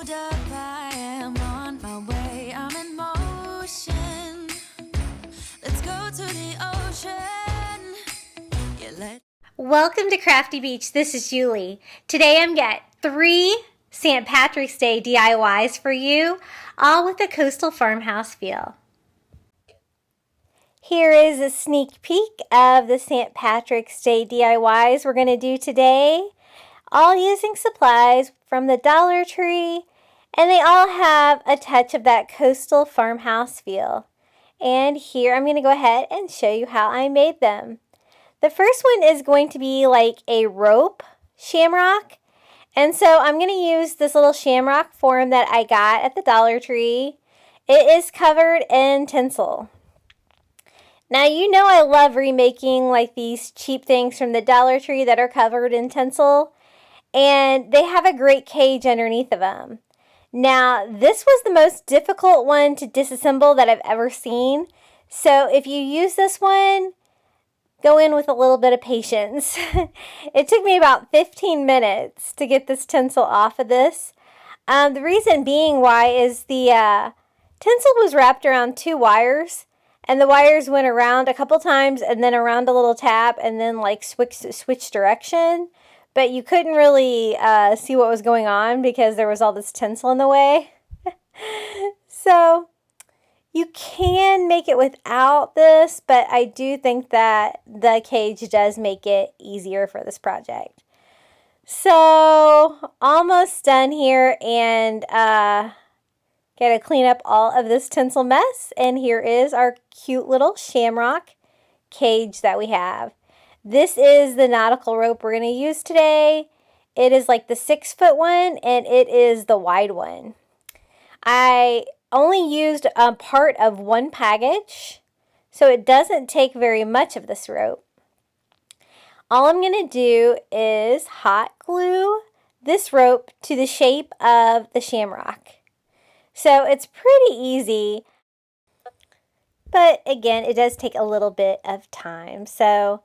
Hold up, I am on my way, I'm in motion. Let's go to the ocean. Yeah, Welcome to Crafty Beach. This is Julie. Today I'm got 3 St. Patrick's Day DIYs for you, all with a coastal farmhouse feel. Here is a sneak peek of the St. Patrick's Day DIYs we're going to do today, all using supplies from the Dollar Tree, and they all have a touch of that coastal farmhouse feel. And here I'm going to go ahead and show you how I made them. The first one is going to be like a rope shamrock. And so I'm going to use this little shamrock form that I got at the Dollar Tree. It is covered in tinsel. Now you know I love remaking like these cheap things from the Dollar Tree that are covered in tinsel. And they have a great cage underneath of them. Now this was the most difficult one to disassemble that I've ever seen. So if you use this one, go in with a little bit of patience. It took me about 15 minutes to get this tinsel off of this. The reason being why is the tinsel was wrapped around 2 wires, and the wires went around a couple times and then around a little tab and then like switch direction. But you couldn't really see what was going on because there was all this tinsel in the way. So you can make it without this, but I do think that the cage does make it easier for this project. So almost done here, and gotta clean up all of this tinsel mess. And here is our cute little shamrock cage that we have. This is the nautical rope we're gonna use today. It is like the 6-foot one, and it is the wide one. I only used a part of one package, so it doesn't take very much of this rope. All I'm going to do is hot glue this rope to the shape of the shamrock. So it's pretty easy, but again, it does take a little bit of time. So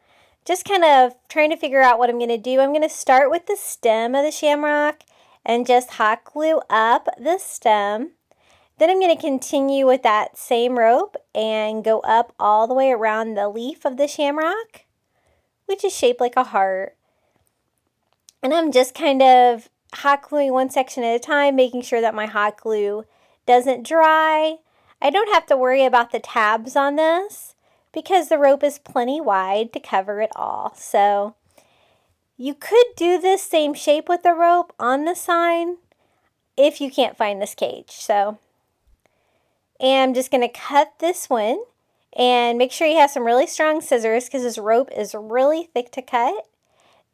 just kind of trying to figure out what I'm going to do. I'm going to start with the stem of the shamrock and just hot glue up the stem. Then I'm going to continue with that same rope and go up all the way around the leaf of the shamrock, which is shaped like a heart. And I'm just kind of hot gluing one section at a time, making sure that my hot glue doesn't dry. I don't have to worry about the tabs on this because the rope is plenty wide to cover it all. So you could do this same shape with the rope on the sign if you can't find this cage. And I'm just going to cut this one, and make sure you have some really strong scissors because this rope is really thick to cut.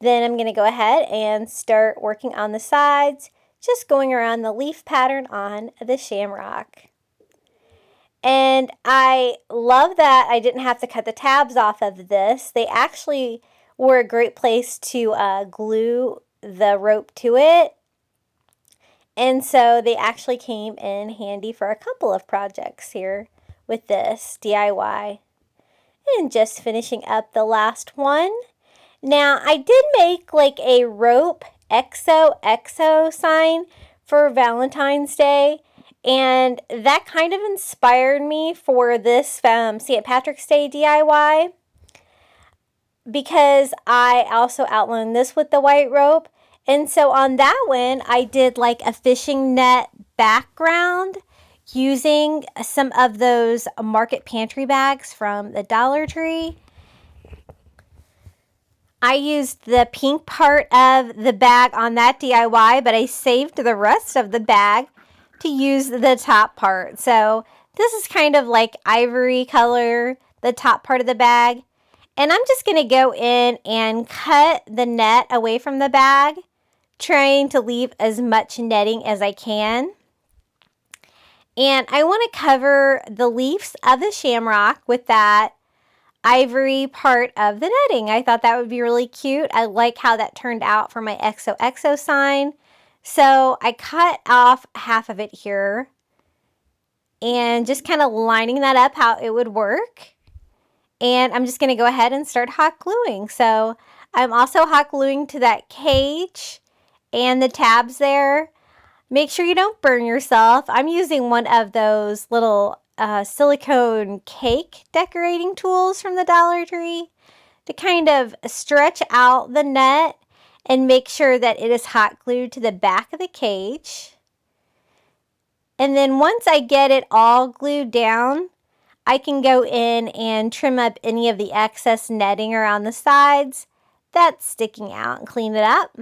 Then I'm going to go ahead and start working on the sides, just going around the leaf pattern on the shamrock. And I love that I didn't have to cut the tabs off of this. They actually were a great place to glue the rope to it. And so they actually came in handy for a couple of projects here with this DIY. And just finishing up the last one. Now, I did make like a rope XOXO sign for Valentine's Day. And that kind of inspired me for this St. Patrick's Day DIY. Because I also outlined this with the white rope. And so on that one, I did like a fishing net background using some of those market pantry bags from the Dollar Tree. I used the pink part of the bag on that DIY, but I saved the rest of the bag to use the top part. So this is kind of like ivory color, the top part of the bag. And I'm just going to go in and cut the net away from the bag, trying to leave as much netting as I can. And I want to cover the leaves of the shamrock with that ivory part of the netting. I thought that would be really cute. I like how that turned out for my XOXO sign. So I cut off half of it here and just kind of lining that up how it would work. And I'm just going to go ahead and start hot gluing. So I'm also hot gluing to that cage and the tabs there. Make sure you don't burn yourself. I'm using one of those little silicone cake decorating tools from the Dollar Tree to kind of stretch out the net and make sure that it is hot glued to the back of the cage. And then once I get it all glued down, I can go in and trim up any of the excess netting around the sides that's sticking out and clean it up.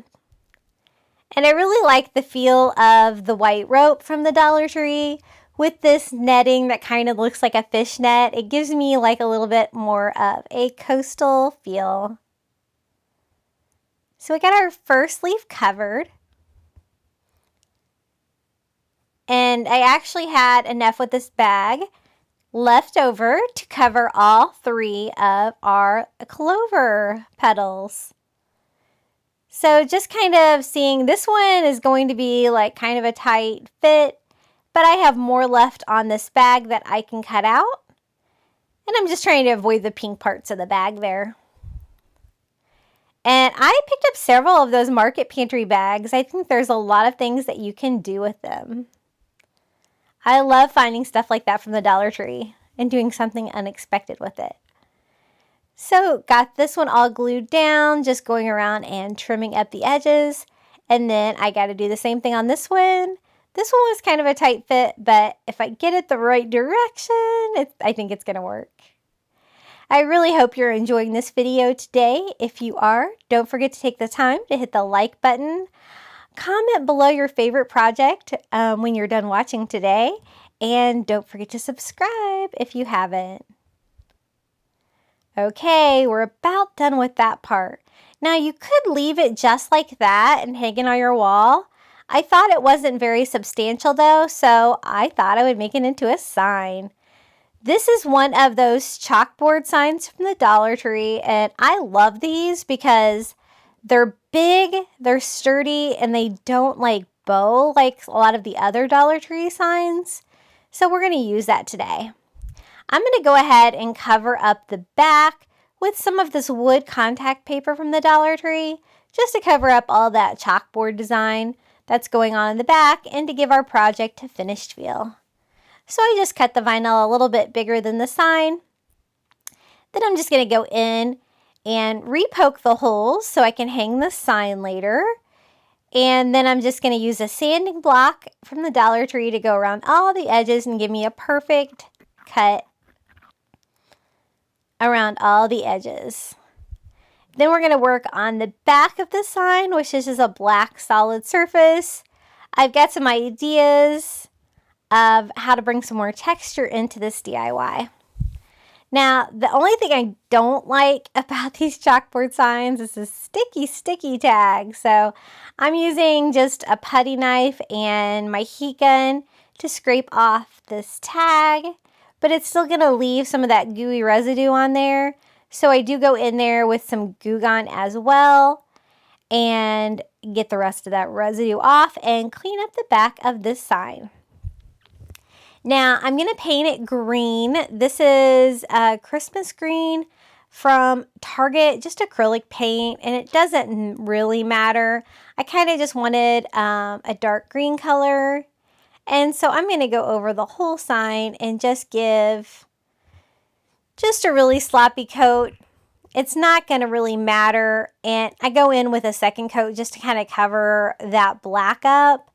And I really like the feel of the white rope from the Dollar Tree with this netting that kind of looks like a fishnet. It gives me like a little bit more of a coastal feel. So we got our first leaf covered. And I actually had enough with this bag left over to cover all 3 of our clover petals. So just kind of seeing, this one is going to be like kind of a tight fit, but I have more left on this bag that I can cut out. And I'm just trying to avoid the pink parts of the bag there. And I picked up several of those Market Pantry bags. I think there's a lot of things that you can do with them. I love finding stuff like that from the Dollar Tree and doing something unexpected with it. So got this one all glued down, just going around and trimming up the edges. And then I got to do the same thing on this one. This one was kind of a tight fit, but if I get it the right direction, I think it's going to work. I really hope you're enjoying this video today. If you are, don't forget to take the time to hit the like button. Comment below your favorite project when you're done watching today. And don't forget to subscribe if you haven't. Okay, we're about done with that part. Now you could leave it just like that and hang it on your wall. I thought it wasn't very substantial though, so I thought I would make it into a sign. This is one of those chalkboard signs from the Dollar Tree, and I love these because they're big, they're sturdy, and they don't like bow like a lot of the other Dollar Tree signs. So we're going to use that today. I'm going to go ahead and cover up the back with some of this wood contact paper from the Dollar Tree, just to cover up all that chalkboard design that's going on in the back and to give our project a finished feel. So I just cut the vinyl a little bit bigger than the sign. Then I'm just going to go in and re-poke the holes so I can hang the sign later. And then I'm just going to use a sanding block from the Dollar Tree to go around all the edges and give me a perfect cut around all the edges. Then we're going to work on the back of the sign, which is just a black solid surface. I've got some ideas of how to bring some more texture into this DIY. Now, the only thing I don't like about these chalkboard signs is this sticky tag. So I'm using just a putty knife and my heat gun to scrape off this tag, but it's still going to leave some of that gooey residue on there. So I do go in there with some Goo Gone as well and get the rest of that residue off and clean up the back of this sign. Now, I'm going to paint it green. This is a Christmas green from Target, just acrylic paint, and it doesn't really matter. I kind of just wanted a dark green color. And so I'm going to go over the whole sign and just give just a really sloppy coat. It's not going to really matter. And I go in with a second coat just to kind of cover that black up.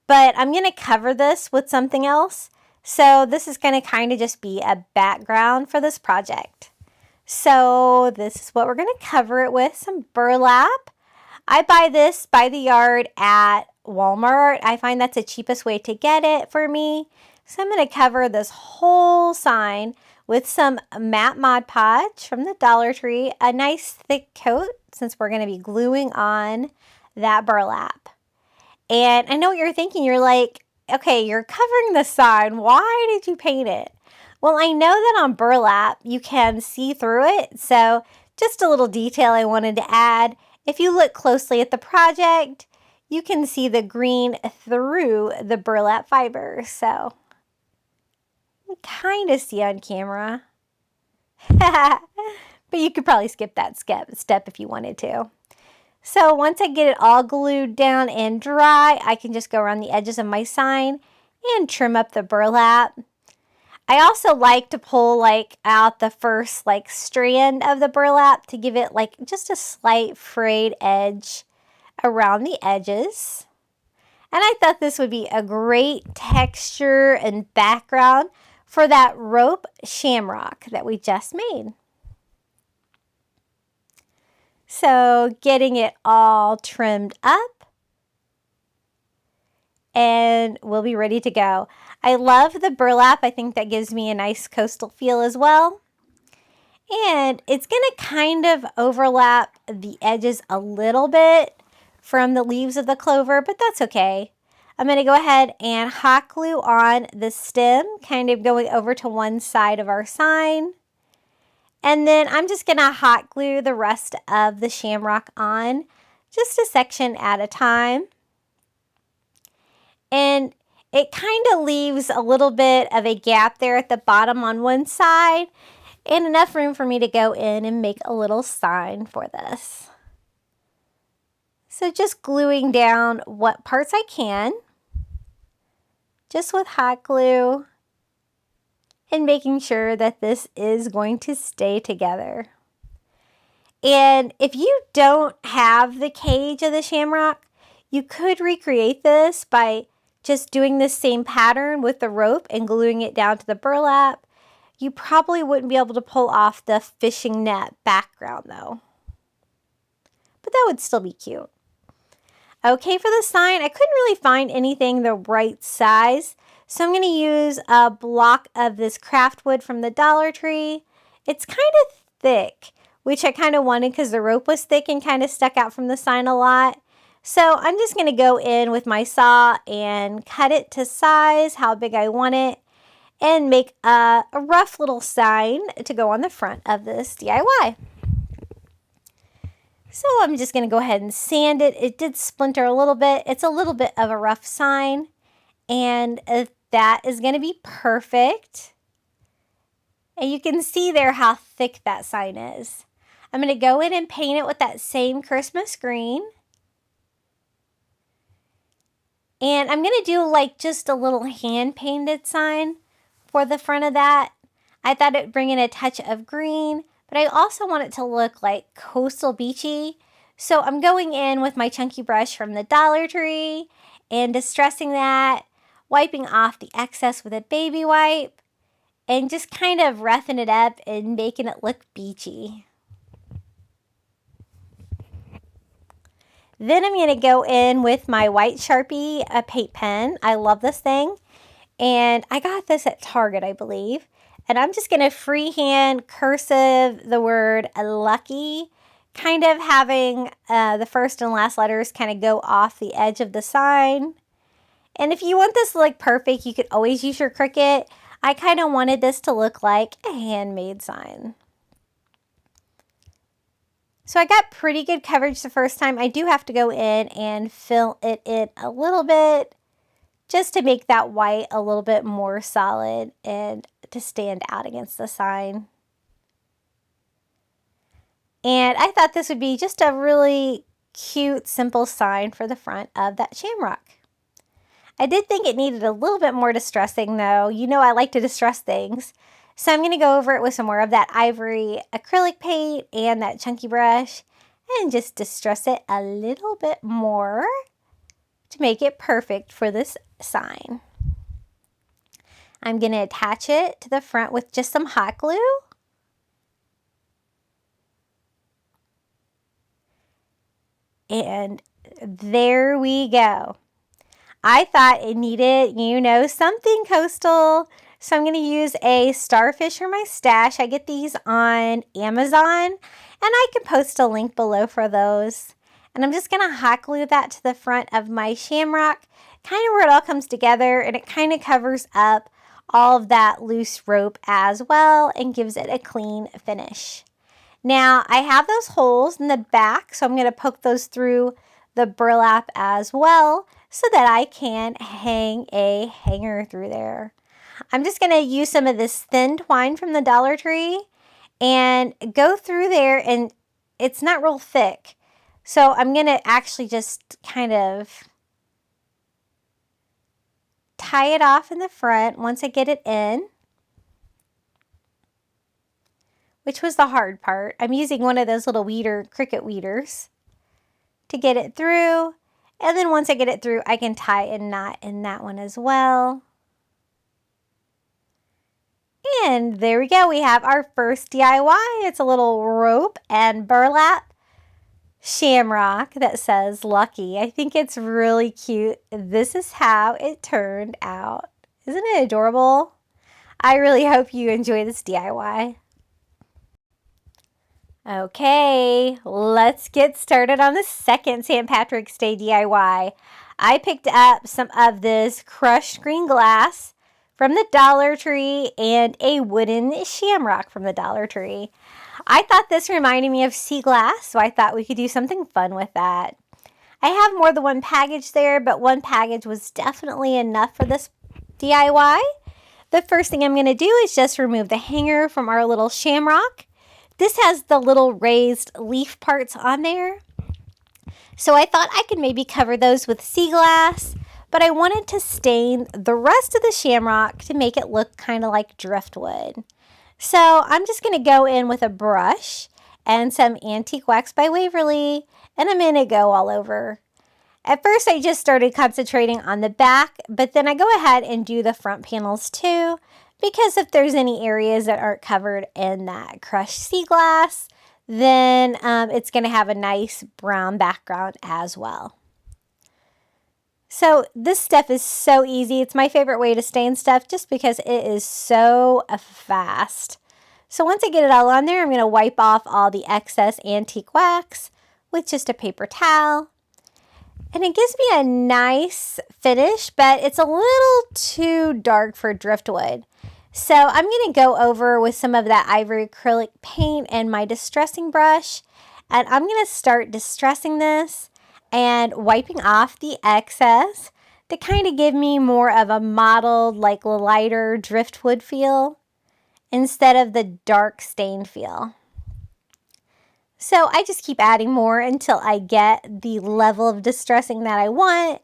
But I'm going to cover this with something else. So this is going to kind of just be a background for this project. So this is what we're going to cover it with, some burlap. I buy this by the yard at Walmart. I find that's the cheapest way to get it for me. So I'm going to cover this whole sign with some matte Mod Podge from the Dollar Tree, a nice thick coat since we're going to be gluing on that burlap. And I know what you're thinking. You're like, okay, you're covering the sign. Why did you paint it? Well, I know that on burlap you can see through it. So just a little detail I wanted to add. If you look closely at the project, you can see the green through the burlap fiber. So you kind of see on camera. But you could probably skip that step if you wanted to. So once I get it all glued down and dry, I can just go around the edges of my sign and trim up the burlap. I also like to pull out the first strand of the burlap to give it just a slight frayed edge around the edges. And I thought this would be a great texture and background for that rope shamrock that we just made. So getting it all trimmed up, and we'll be ready to go. I love the burlap. I think that gives me a nice coastal feel as well. And it's going to kind of overlap the edges a little bit from the leaves of the clover, but that's okay. I'm going to go ahead and hot glue on the stem, kind of going over to one side of our sign. And then I'm just going to hot glue the rest of the shamrock on, just a section at a time. And it kind of leaves a little bit of a gap there at the bottom on one side, and enough room for me to go in and make a little sign for this. So just gluing down what parts I can, just with hot glue, and making sure that this is going to stay together. And if you don't have the cage of the shamrock, you could recreate this by just doing this same pattern with the rope and gluing it down to the burlap. You probably wouldn't be able to pull off the fishing net background though, but that would still be cute. Okay, for the sign, I couldn't really find anything the right size, so I'm going to use a block of this craftwood from the Dollar Tree. It's kind of thick, which I kind of wanted because the rope was thick and kind of stuck out from the sign a lot. So I'm just going to go in with my saw and cut it to size, how big I want it, and make a rough little sign to go on the front of this DIY. So I'm just going to go ahead and sand it. It did splinter a little bit. It's a little bit of a rough sign, and that is going to be perfect. And you can see there how thick that sign is. I'm going to go in and paint it with that same Christmas green. And I'm going to do just a little hand-painted sign for the front of that. I thought it'd bring in a touch of green, but I also want it to look like coastal beachy. So I'm going in with my chunky brush from the Dollar Tree and distressing that, wiping off the excess with a baby wipe, and just kind of roughing it up and making it look beachy. Then I'm going to go in with my white Sharpie paint pen. I love this thing, and I got this at Target, I believe. And I'm just going to freehand cursive the word lucky, kind of having the first and last letters kind of go off the edge of the sign. And if you want this to look perfect, you could always use your Cricut. I kind of wanted this to look like a handmade sign. So I got pretty good coverage the first time. I do have to go in and fill it in a little bit just to make that white a little bit more solid and to stand out against the sign. And I thought this would be just a really cute, simple sign for the front of that shamrock. I did think it needed a little bit more distressing though. You know I like to distress things. So I'm going to go over it with some more of that ivory acrylic paint and that chunky brush and just distress it a little bit more to make it perfect for this sign. I'm going to attach it to the front with just some hot glue. And there we go. I thought it needed, something coastal. So I'm going to use a starfish for my stash. I get these on Amazon, and I can post a link below for those. And I'm just going to hot glue that to the front of my shamrock, kind of where it all comes together, and it kind of covers up all of that loose rope as well and gives it a clean finish. Now I have those holes in the back, so I'm going to poke those through the burlap as well so that I can hang a hanger through there. I'm just going to use some of this thin twine from the Dollar Tree and go through there, and it's not real thick, So I'm going to actually just kind of tie it off in the front once I get it in, which was the hard part. I'm using one of those little cricket weeders to get it through. And then once I get it through, I can tie a knot in that one as well. And there we go. We have our first DIY. It's a little rope and burlap shamrock that says lucky. I think it's really cute. This is how it turned out. Isn't it adorable? I really hope you enjoy this DIY. Okay, let's get started on the second St. Patrick's Day DIY. I picked up some of this crushed green glass from the Dollar Tree and a wooden shamrock from the Dollar Tree. I thought this reminded me of sea glass, so I thought we could do something fun with that. I have more than one package there, but one package was definitely enough for this DIY. The first thing I'm going to do is just remove the hanger from our little shamrock. This has the little raised leaf parts on there. So I thought I could maybe cover those with sea glass, but I wanted to stain the rest of the shamrock to make it look kind of like driftwood. So I'm just going to go in with a brush and some antique wax by Waverly, and I'm going to go all over. At first I just started concentrating on the back, but then I go ahead and do the front panels too, because if there's any areas that aren't covered in that crushed sea glass, then it's going to have a nice brown background as well. So this stuff is so easy. It's my favorite way to stain stuff just because it is so fast. So once I get it all on there, I'm going to wipe off all the excess antique wax with just a paper towel. And it gives me a nice finish, but it's a little too dark for driftwood. So I'm going to go over with some of that ivory acrylic paint and my distressing brush. And I'm going to start distressing this and wiping off the excess to kind of give me more of a mottled, like lighter driftwood feel instead of the dark stained feel. So I just keep adding more until I get the level of distressing that I want.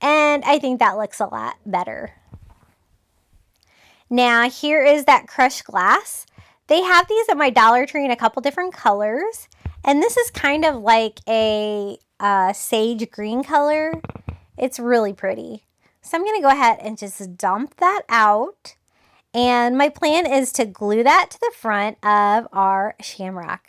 And I think that looks a lot better. Now, here is that crushed glass. They have these at my Dollar Tree in a couple different colors. And this is kind of like a sage green color. It's really pretty. So I'm going to go ahead and just dump that out. And my plan is to glue that to the front of our shamrock.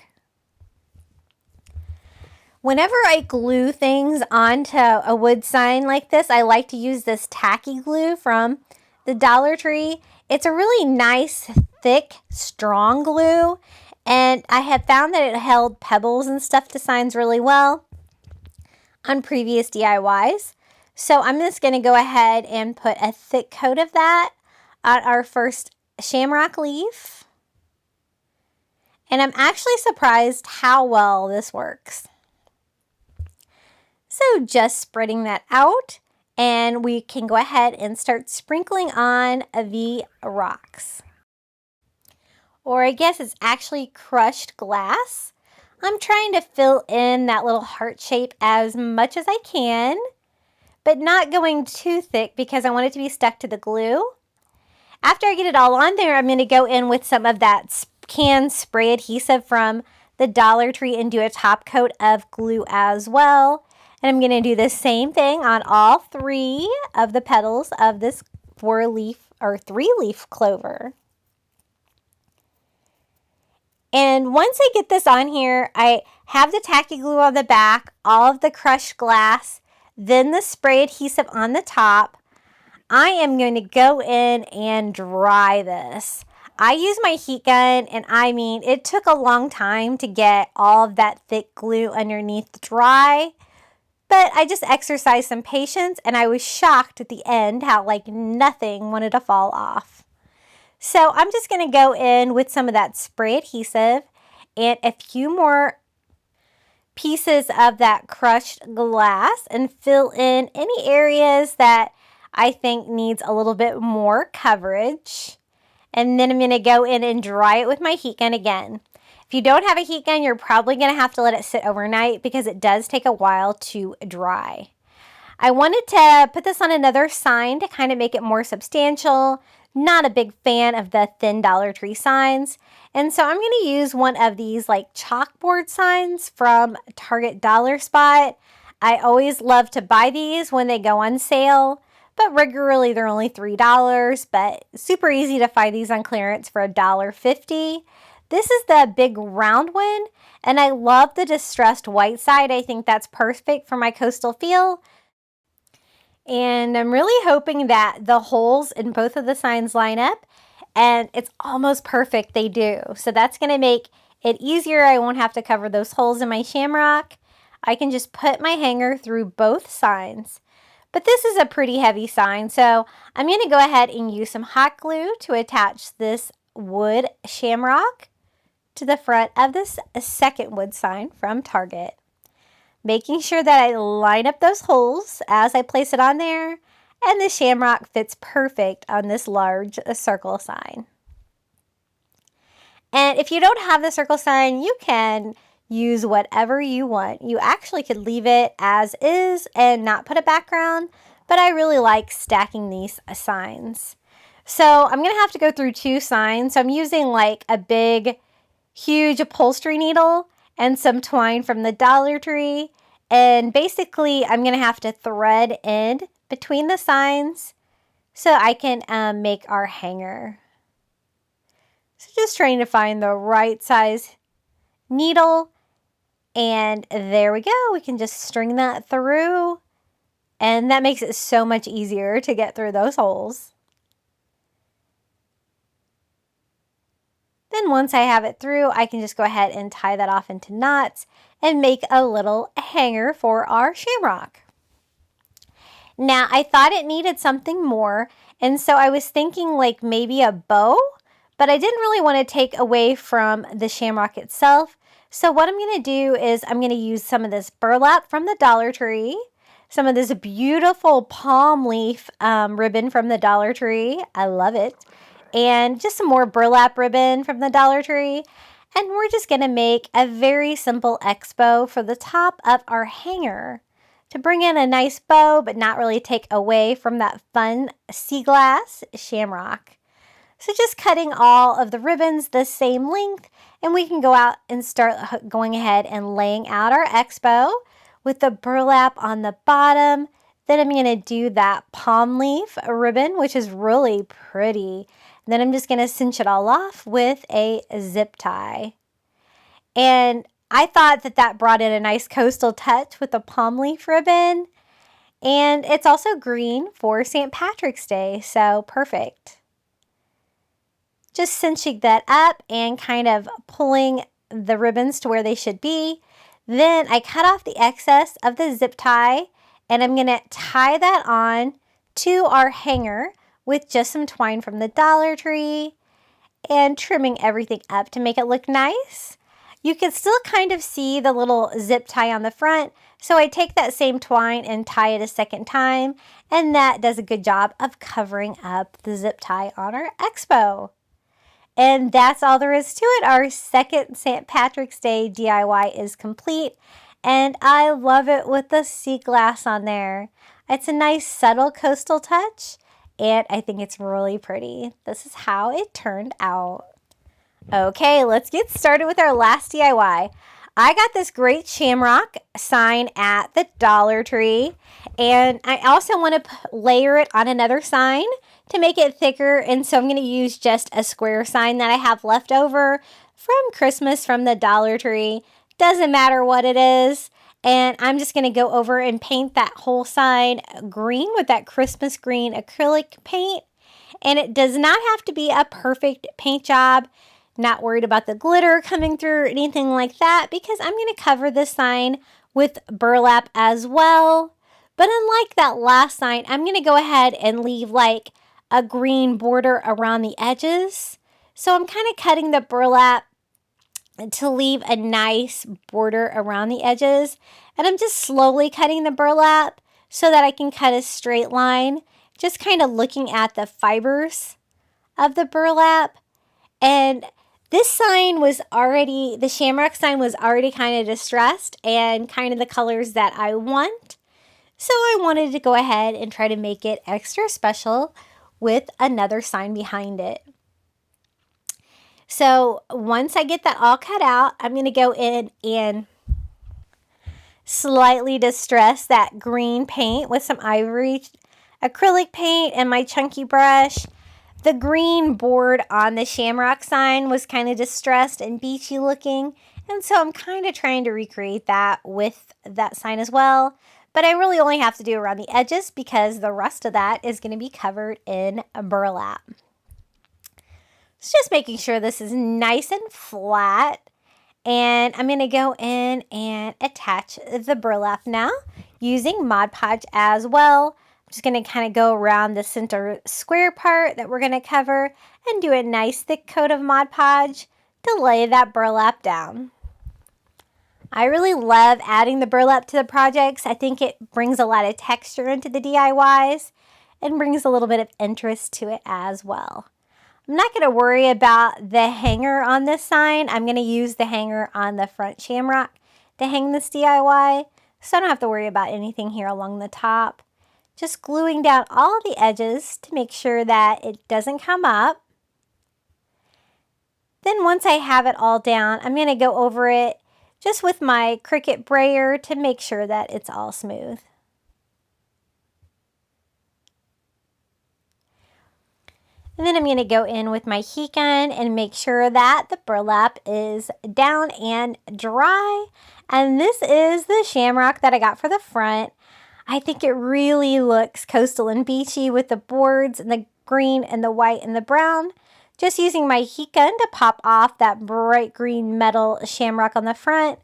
Whenever I glue things onto a wood sign like this, I like to use this tacky glue from the Dollar Tree. It's a really nice, thick, strong glue, and I have found that it held pebbles and stuff to signs really well on previous DIYs. So I'm just going to go ahead and put a thick coat of that on our first shamrock leaf. And I'm actually surprised how well this works. So just spreading that out, and we can go ahead and start sprinkling on the rocks. Or I guess it's actually crushed glass. I'm trying to fill in that little heart shape as much as I can, but not going too thick because I want it to be stuck to the glue. After I get it all on there, I'm going to go in with some of that can spray adhesive from the Dollar Tree and do a top coat of glue as well. And I'm going to do the same thing on all 3 of the petals of this 3-leaf clover. And once I get this on here, I have the tacky glue on the back, all of the crushed glass, then the spray adhesive on the top. I am going to go in and dry this. I use my heat gun, and I mean, it took a long time to get all of that thick glue underneath dry. But I just exercised some patience, and I was shocked at the end how like nothing wanted to fall off. So I'm just going to go in with some of that spray adhesive and a few more pieces of that crushed glass and fill in any areas that I think needs a little bit more coverage. And then I'm going to go in and dry it with my heat gun again. If you don't have a heat gun, you're probably going to have to let it sit overnight because it does take a while to dry. I wanted to put this on another sign to kind of make it more substantial. Not a big fan of the thin Dollar Tree signs. And so I'm going to use one of these like chalkboard signs from Target Dollar Spot. I always love to buy these when they go on sale, but regularly they're only $3, but super easy to find these on clearance for $1.50. This is the big round one, and I love the distressed white side. I think that's perfect for my coastal feel. And I'm really hoping that the holes in both of the signs line up, and it's almost perfect they do. So that's going to make it easier. I won't have to cover those holes in my shamrock. I can just put my hanger through both signs. But this is a pretty heavy sign, so I'm going to go ahead and use some hot glue to attach this wood shamrock to the front of this second wood sign from Target. Making sure that I line up those holes as I place it on there, and the shamrock fits perfect on this large circle sign. And if you don't have the circle sign, you can use whatever you want. You actually could leave it as is and not put a background, but I really like stacking these signs. So I'm going to have to go through two signs. So I'm using like a big, huge upholstery needle and some twine from the Dollar Tree. And basically, I'm going to have to thread in between the signs so I can make our hanger. So just trying to find the right size needle. And there we go. We can just string that through. And that makes it so much easier to get through those holes. Then once I have it through, I can just go ahead and tie that off into knots and make a little hanger for our shamrock. Now, I thought it needed something more, and so I was thinking like maybe a bow, but I didn't really want to take away from the shamrock itself. So what I'm going to do is I'm going to use some of this burlap from the Dollar Tree, some of this beautiful palm leaf ribbon from the Dollar Tree. I love it. And just some more burlap ribbon from the Dollar Tree. And we're just going to make a very simple xbow for the top of our hanger to bring in a nice bow, but not really take away from that fun sea glass shamrock. So just cutting all of the ribbons the same length, and we can go out and start going ahead and laying out our xbow with the burlap on the bottom. Then I'm going to do that palm leaf ribbon, which is really pretty. Then I'm just going to cinch it all off with a zip tie. And I thought that that brought in a nice coastal touch with the palm leaf ribbon. And it's also green for St. Patrick's Day, so perfect. Just cinching that up and kind of pulling the ribbons to where they should be. Then I cut off the excess of the zip tie, and I'm going to tie that on to our hanger with just some twine from the Dollar Tree and trimming everything up to make it look nice. You can still kind of see the little zip tie on the front, so I take that same twine and tie it a second time, and that does a good job of covering up the zip tie on our xbow. And that's all there is to it. Our second St. Patrick's Day DIY is complete, and I love it with the sea glass on there. It's a nice subtle coastal touch, and I think it's really pretty. This is how it turned out. Okay, let's get started with our last DIY. I got this great shamrock sign at the Dollar Tree, and I also want to layer it on another sign to make it thicker, and so I'm going to use just a square sign that I have left over from Christmas from the Dollar Tree. Doesn't matter what it is. And I'm just going to go over and paint that whole sign green with that Christmas green acrylic paint. And it does not have to be a perfect paint job. Not worried about the glitter coming through or anything like that, because I'm going to cover this sign with burlap as well. But unlike that last sign, I'm going to go ahead and leave like a green border around the edges. So I'm kind of cutting the burlap to leave a nice border around the edges. And I'm just slowly cutting the burlap so that I can cut a straight line, just kind of looking at the fibers of the burlap. And This sign was already, the Shamrock sign was already kind of distressed and kind of the colors that I want. So I wanted to go ahead and try to make it extra special with another sign behind it. So once I get that all cut out, I'm going to go in and slightly distress that green paint with some ivory acrylic paint and my chunky brush. The green board on the Shamrock sign was kind of distressed and beachy looking, and so I'm kind of trying to recreate that with that sign as well. But I really only have to do around the edges because the rest of that is going to be covered in burlap. So just making sure this is nice and flat. And I'm going to go in and attach the burlap now using Mod Podge as well. I'm just going to kind of go around the center square part that we're going to cover and do a nice thick coat of Mod Podge to lay that burlap down. I really love adding the burlap to the projects. I think it brings a lot of texture into the DIYs and brings a little bit of interest to it as well. I'm not going to worry about the hanger on this sign. I'm going to use the hanger on the front Shamrock to hang this DIY, so I don't have to worry about anything here along the top. Just gluing down all the edges to make sure that it doesn't come up. Then once I have it all down, I'm going to go over it just with my Cricut brayer to make sure that it's all smooth. And then I'm going to go in with my heat gun and make sure that the burlap is down and dry. And this is the Shamrock that I got for the front. I think it really looks coastal and beachy with the boards and the green and the white and the brown. Just using my heat gun to pop off that bright green metal Shamrock on the front.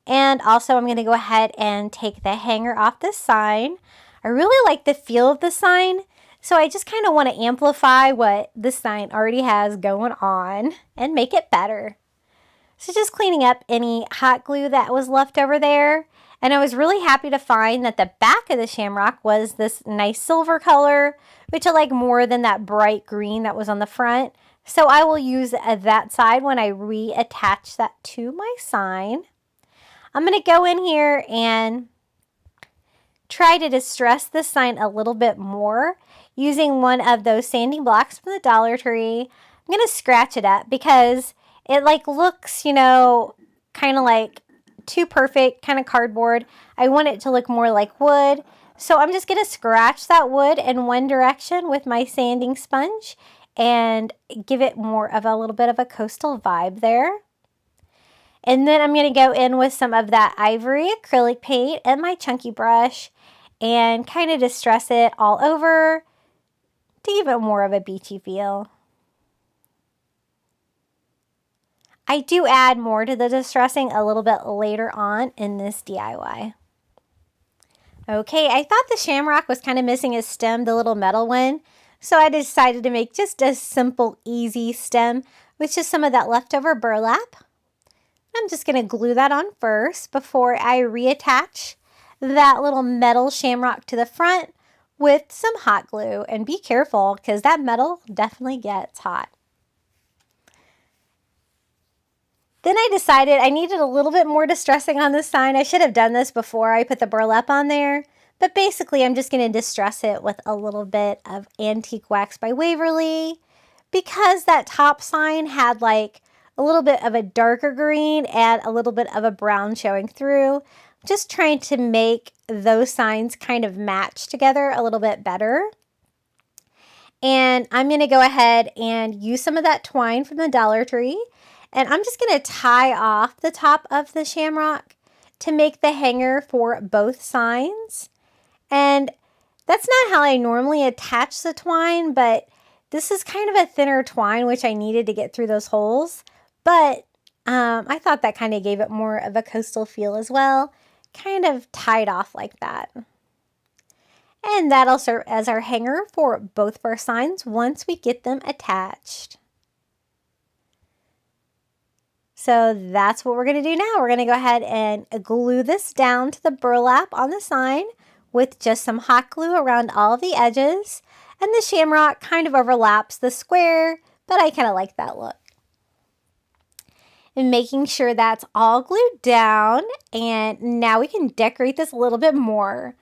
And also I'm going to go ahead and take the hanger off the sign. I really like the feel of the sign. So I just kind of want to amplify what this sign already has going on and make it better. So just cleaning up any hot glue that was left over there. And I was really happy to find that the back of the Shamrock was this nice silver color, which I like more than that bright green that was on the front. So I will use that side when I reattach that to my sign. I'm going to go in here and try to distress this sign a little bit more using one of those sanding blocks from the Dollar Tree. I'm going to scratch it up because it looks, kind of like too perfect, kind of cardboard. I want it to look more like wood. So I'm just going to scratch that wood in one direction with my sanding sponge and give it more of a little bit of a coastal vibe there. And then I'm going to go in with some of that ivory acrylic paint and my chunky brush and kind of distress it all over to give it more of a beachy feel. I do add more to the distressing a little bit later on in this DIY. Okay, I thought the Shamrock was kind of missing a stem, the little metal one. So I decided to make just a simple, easy stem with just some of that leftover burlap. I'm just going to glue that on first before I reattach that little metal Shamrock to the front with some hot glue. And be careful because that metal definitely gets hot. Then I decided I needed a little bit more distressing on this sign. I should have done this before I put the burlap on there. But basically, I'm just going to distress it with a little bit of Antique Wax by Waverly. Because that top sign had like a little bit of a darker green and a little bit of a brown showing through. Just trying to make those signs kind of match together a little bit better. And I'm going to go ahead and use some of that twine from the Dollar Tree. And I'm just going to tie off the top of the Shamrock to make the hanger for both signs. And that's not how I normally attach the twine, but this is kind of a thinner twine, which I needed to get through those holes. But I thought that kind of gave it more of a coastal feel as well, kind of tied off like that. And that'll serve as our hanger for both of our signs once we get them attached. So that's what we're going to do now. We're going to go ahead and glue this down to the burlap on the sign with just some hot glue around all of the edges. And the Shamrock kind of overlaps the square, but I kind of like that look. and making sure that's all glued down. And now we can decorate this a little bit more.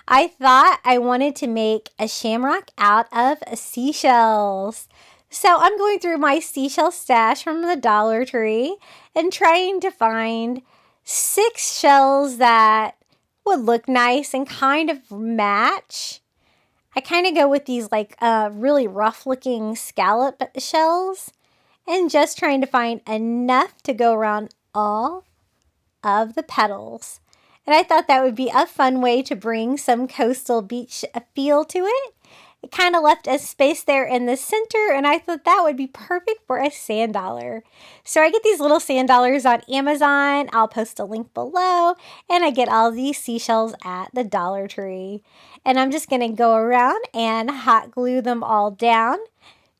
I thought I wanted to make a shamrock out of seashells. So I'm going through my seashell stash from the Dollar Tree and trying to find 6 shells that would look nice and kind of match. I kind of go with these like really rough looking scallop shells and just trying to find enough to go around all of the petals. And I thought that would be a fun way to bring some coastal beach feel to it. It kind of left a space there in the center, and I thought that would be perfect for a sand dollar. So I get these little sand dollars on Amazon. I'll post a link below, and I get all these seashells at the Dollar Tree. And I'm just going to go around and hot glue them all down.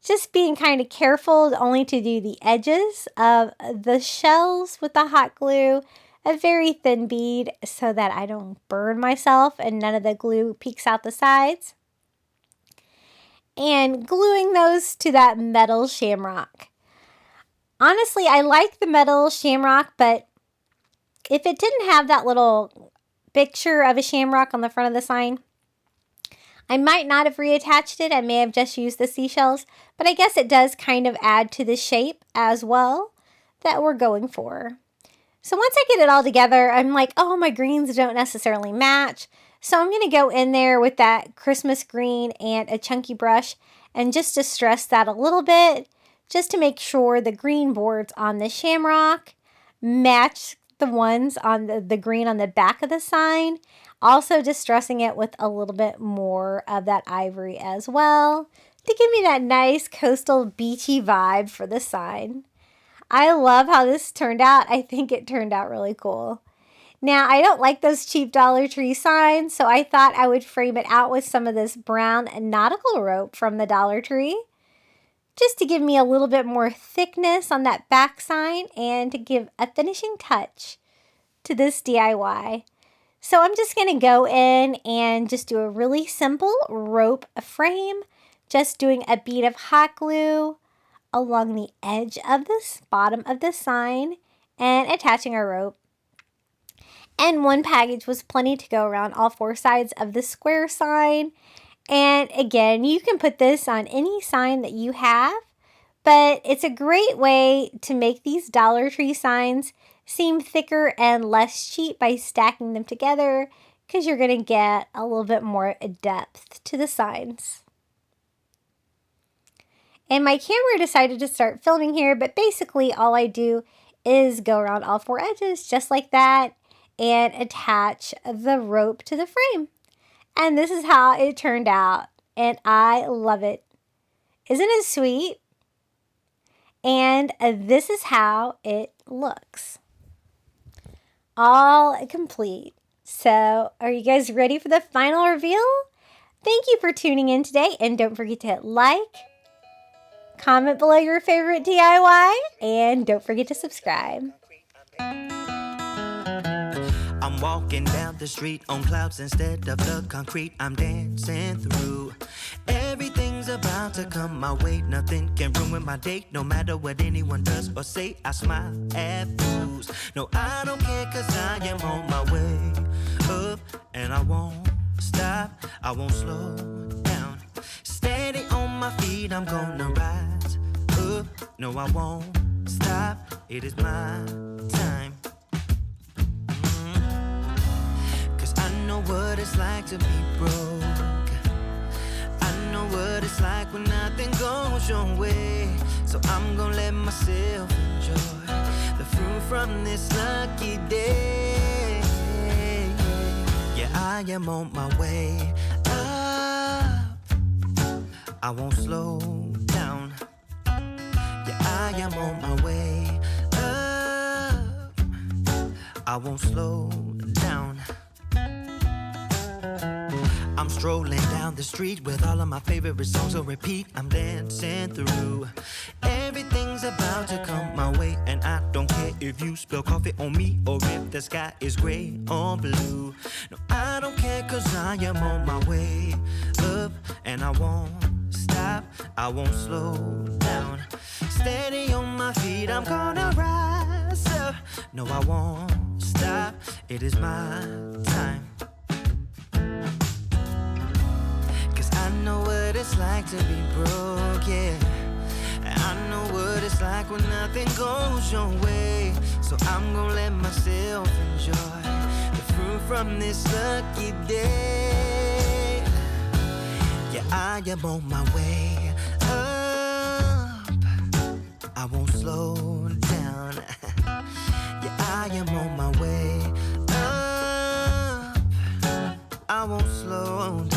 Just being kind of careful only to do the edges of the shells with the hot glue. A very thin bead so that I don't burn myself and none of the glue peeks out the sides. And gluing those to that metal shamrock. Honestly, I like the metal shamrock, but if it didn't have that little picture of a shamrock on the front of the sign, I might not have reattached it. I may have just used the seashells, but I guess it does kind of add to the shape as well that we're going for. So once I get it all together, I'm like, oh, my greens don't necessarily match. So I'm going to go in there with that Christmas green and a chunky brush and just distress that a little bit just to make sure the green boards on the shamrock match the ones on the green on the back of the sign. Also distressing it with a little bit more of that ivory as well to give me that nice coastal beachy vibe for the sign. I love how this turned out. I think it turned out really cool. Now, I don't like those cheap Dollar Tree signs, so I thought I would frame it out with some of this brown nautical rope from the Dollar Tree, just to give me a little bit more thickness on that back sign and to give a finishing touch to this DIY. So I'm just going to go in and just do a really simple rope frame, just doing a bead of hot glue along the edge of this bottom of the sign and attaching our rope. And one package was plenty to go around all 4 sides of the square sign. And again, you can put this on any sign that you have, but it's a great way to make these Dollar Tree signs seem thicker and less cheap by stacking them together, because you're going to get a little bit more depth to the signs. And my camera decided to start filming here, but basically all I do is go around all 4 edges just like that and attach the rope to the frame. And this is how it turned out, and I love it. Isn't it sweet? And this is how it looks. All complete. So, are you guys ready for the final reveal? Thank you for tuning in today, and don't forget to hit like, comment below your favorite DIY, and don't forget to subscribe. I'm walking down the street on clouds instead of the concrete I'm dancing through. Everything's about to come my way. Nothing can ruin my day, no matter what anyone does or say. I smile at fools. No, I don't care, cause I am on my way up, and I won't stop, I won't slow down. Steady on my feet, I'm gonna rise up. No, I won't stop, it is my time. I know what it's like to be broke. I know what it's like when nothing goes your way. So I'm gonna let myself enjoy the fruit from this lucky day. Yeah, I am on my way up, I won't slow down. Yeah, I am on my way up, I won't slow down. I'm strolling down the street with all of my favorite songs on repeat. I'm dancing through. Everything's about to come my way, and I don't care if you spill coffee on me or if the sky is gray or blue. No, I don't care, cause I am on my way up, and I won't stop, I won't slow down. Steady on my feet, I'm gonna rise myself. No, I won't stop. It is my time. 'Cause I know what it's like to be broke, yeah. I know what it's like when nothing goes your way. So I'm gonna let myself enjoy the fruit from this lucky day. Yeah, I am on my way up. I won't slow down. Yeah, I am on my way up. I won't slow down.